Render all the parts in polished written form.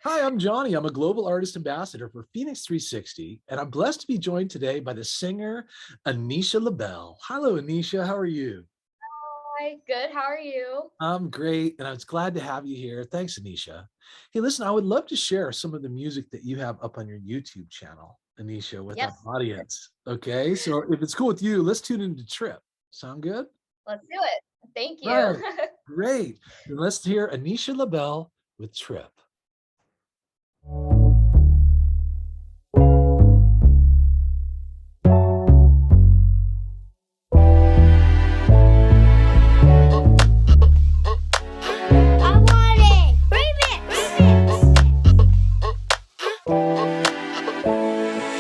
Hi, I'm Johnny. I'm a global artist ambassador for FENIX360, and I'm blessed to be joined today by the singer ANISHA La Belle. Hello, ANISHA. How are you? Hi, good. How are you? I'm great, and I was glad to have you here. Thanks, ANISHA. Hey, listen, I would love to share some of the music that you have up on your YouTube channel, ANISHA, with our Yes, audience. Okay, so if it's cool with you, let's tune into Trip. Sound good? let's do it. Thank you. Right. Great. Then let's hear ANISHA La Belle with Trip. I want it.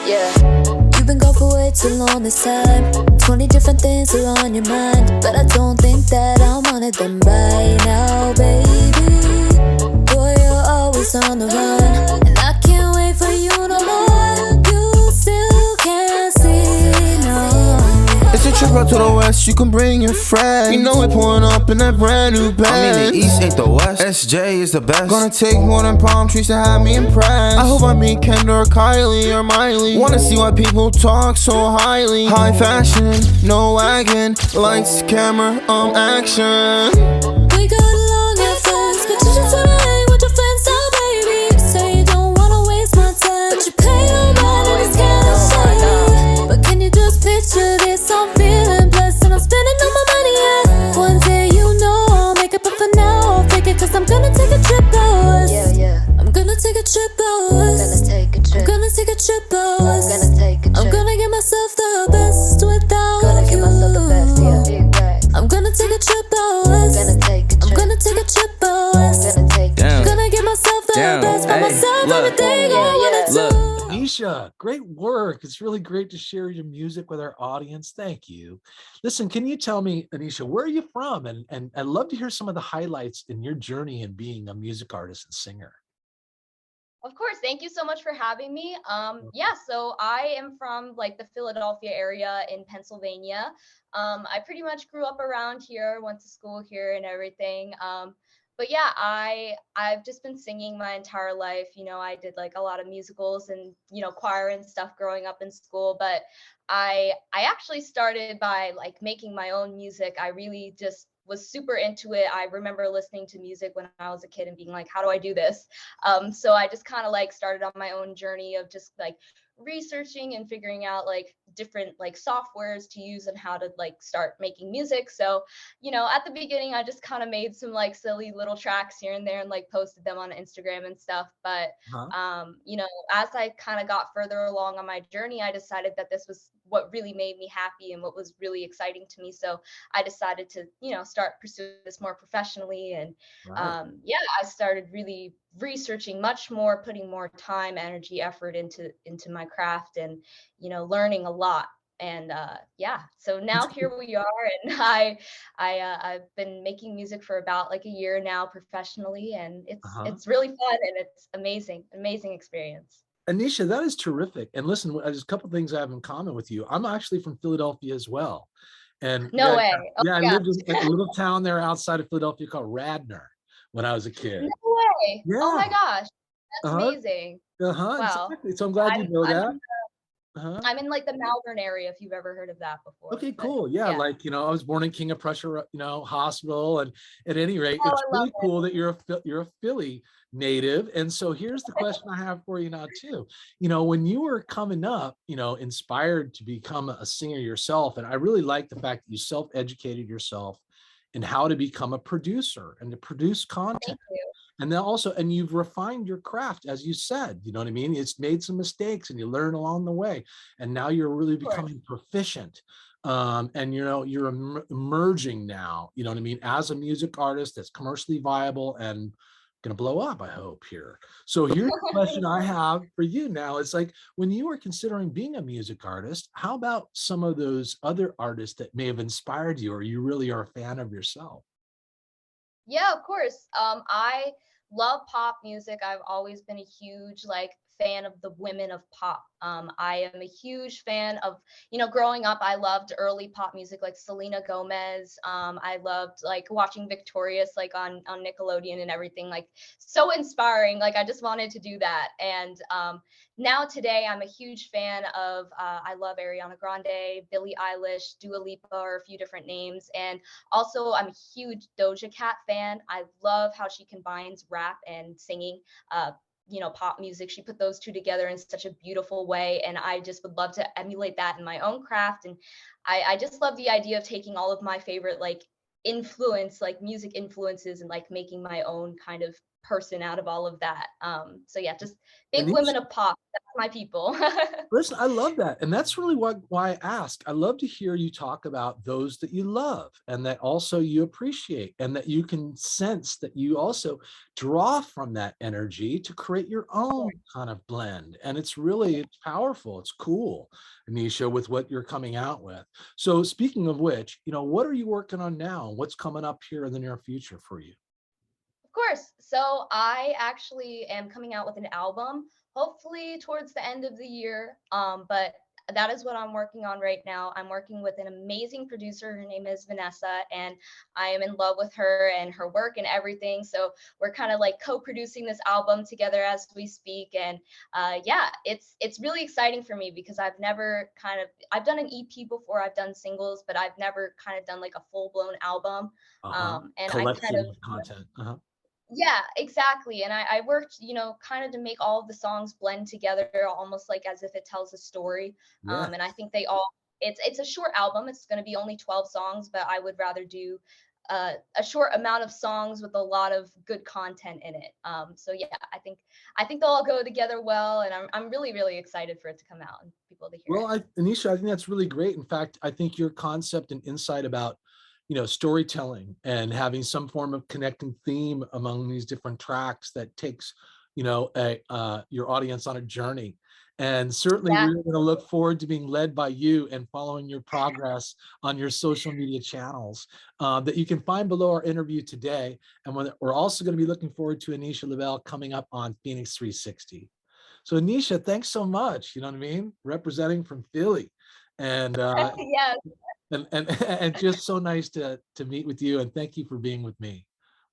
Yeah. You've been gone for way too long this time. 20 different things are on your mind, but I don't think that I'm one of them right now, baby. Boy, you're always on the run, and I can't wait for you no more. You still can't see, no. It's a trip out to the west, you can bring your friends. You know we're pulling up in that brand new Benz. I mean the east ain't the west, SJ is the best. Gonna take more than palm trees to have me impressed. I hope I meet Kendra or Kylie or Miley. Wanna see why people talk so highly. High fashion, no wagon, lights, camera, action. We got along at first, but you just wanna hang with your friends now, baby. You say you don't wanna waste my time, but you pay your mind and it's kinda shady. But can you just picture this? I'm feeling blessed and I'm spending all my money, yeah. One day you know I'll make it, but for now I'll fake it, 'cause I'm gonna take a trip out. I'm gonna take a trip out. I'm gonna take a trip. I'm gonna take a trip out. I'm gonna take a trip. I'm gonna give myself the best without Gonna give myself the best, yeah, big right. I'm gonna take a trip out. I'm gonna take a trip. I'm gonna take a trip out. I'm gonna take a Damn. trip. Gonna give myself the Damn. best for Hey, myself, look. everything I wanna Look. do. ANISHA, great work. It's really great to share your music with our audience. Thank you. Listen, can you tell me, ANISHA, where are you from? And I'd love to hear some of the highlights in your journey in being a music artist and singer. Of course, thank you so much for having me. Yeah, so I am from like the Philadelphia area in Pennsylvania. I pretty much grew up around here, went to school here and everything. But yeah, I've just been singing my entire life. You know, I did like a lot of musicals and choir and stuff growing up in school. But I actually started by like making my own music. I really just was super into it. I remember listening to music when I was a kid and being like, how do I do this? So I just kind of like started on my own journey of just like researching and figuring out like different like softwares to use and how to like start making music. So, at the beginning, I just kind of made some like silly little tracks here and there and like posted them on Instagram and stuff. But, Huh? as I kind of got further along on my journey, I decided that this was what really made me happy and what was really exciting to me. So I decided to, start pursuing this more professionally. And Right. yeah, I started really researching much more, putting more time, energy, effort into my craft, and learning a lot. And yeah, so now here we are, and I've been making music for about like a year now professionally, and Uh-huh. it's really fun and it's amazing experience. ANISHA, that is terrific. And listen, there's a couple things I have in common with you. I'm actually from Philadelphia as well. And No way. Oh yeah, I my lived gosh. in a little town there outside of Philadelphia called Radnor when I was a No kid. way. Oh Yeah. my gosh. That's Uh-huh. amazing. Uh-huh. Wow. Exactly. So I'm glad you I'm know I'm that. in Uh-huh. I'm in like the Malvern area if you've ever heard of that before. Okay, But cool. Yeah, yeah. like, I was born in King of Prussia, hospital. And at any rate, Oh, it's I love really cool that you're a Philly native. And so here's the question I have for you now too. When you were coming up, inspired to become a singer yourself, and I really like the fact that you self-educated yourself in how to become a producer and to produce content. Thank you. And then also, and you've refined your craft, as you said, you know what I mean? It's made some mistakes and you learn along the way. And now you're really Of course. becoming proficient. And you're emerging now, you know what I mean, as a music artist that's commercially viable and gonna blow up, I hope here. So here's the question I have for you now. It's like, when you were considering being a music artist, how about some of those other artists that may have inspired you, or you really are a fan of yourself? Yeah, of course. I love pop music. I've always been a huge like fan of the women of pop. I am a huge fan of, growing up, I loved early pop music like Selena Gomez. I loved like watching Victorious like on Nickelodeon and everything, like so inspiring. Like I just wanted to do that. And now today I'm a huge fan of, I love Ariana Grande, Billie Eilish, Dua Lipa are a few different names. And also I'm a huge Doja Cat fan. I love how she combines rap and singing. Pop music. She put those two together in such a beautiful way. And I just would love to emulate that in my own craft. And I just love the idea of taking all of my favorite like music influences and like making my own kind of person out of all of that. So yeah, just big women of pop. That's my people. Listen, I love that. And that's really why I ask. I love to hear you talk about those that you love and that also you appreciate, and that you can sense that you also draw from that energy to create your own kind of blend. And it's powerful. It's cool, Anisha, with what you're coming out with. So speaking of which, what are you working on now? What's coming up here in the near future for you? Of course. So I actually am coming out with an album, hopefully towards the end of the year. But that is what I'm working on right now. I'm working with an amazing producer. Her name is Vanessa, and I am in love with her and her work and everything. So we're kind of like co-producing this album together as we speak. And yeah, it's really exciting for me because I've done an EP before, I've done singles, but I've never kind of done like a full-blown album. And Collection I kind of content. Yeah, exactly. And I worked, kind of to make all of the songs blend together, almost like as if it tells a story. Yeah. And I think it's a short album. It's going to be only 12 songs, but I would rather do a short amount of songs with a lot of good content in it. So yeah, I think they'll all go together well, and I'm really, really excited for it to come out and people to hear it. Anisha, I think that's really great. In fact, I think your concept and insight about storytelling and having some form of connecting theme among these different tracks that takes, your audience on a journey. And certainly we're going to look forward to being led by you and following your progress on your social media channels that you can find below our interview today. And we're also going to be looking forward to ANISHA LA BELLE coming up on FENIX360. So Anisha, thanks so much. You know what I mean? Representing from Philly. And Yes. and just so nice to meet with you, and thank you for being with me.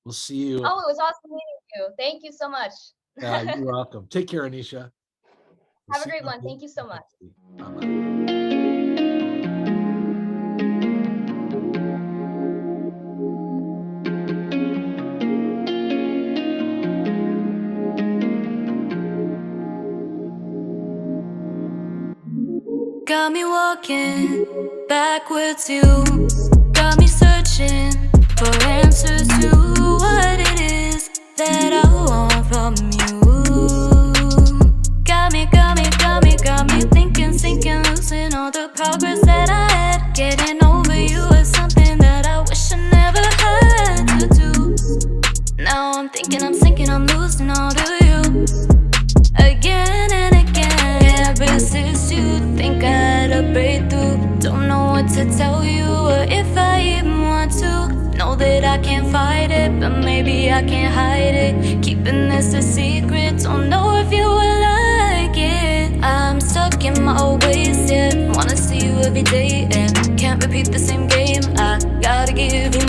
We'll see you. Oh, it was awesome meeting you. Thank you so much. You're welcome. Take care, Anisha. Have a great one. Thank you so much. Bye-bye. Got me walking backwards, you got me searching for answers to what it is that I want from you. Got me thinking, sinking, losing all the progress that I had. Getting over you is something that I wish I never had to do. Now I'm thinking, I'm sinking, I'm losing all of you. Again and again, can't resist you. Think I had a breakthrough. Don't know what to tell you or if I even want to. Know that I can't fight it, but maybe I can't hide it. Keeping this a secret, don't know if you will like it. I'm stuck in my ways, yeah. Wanna see you every day and can't repeat the same game. I gotta give you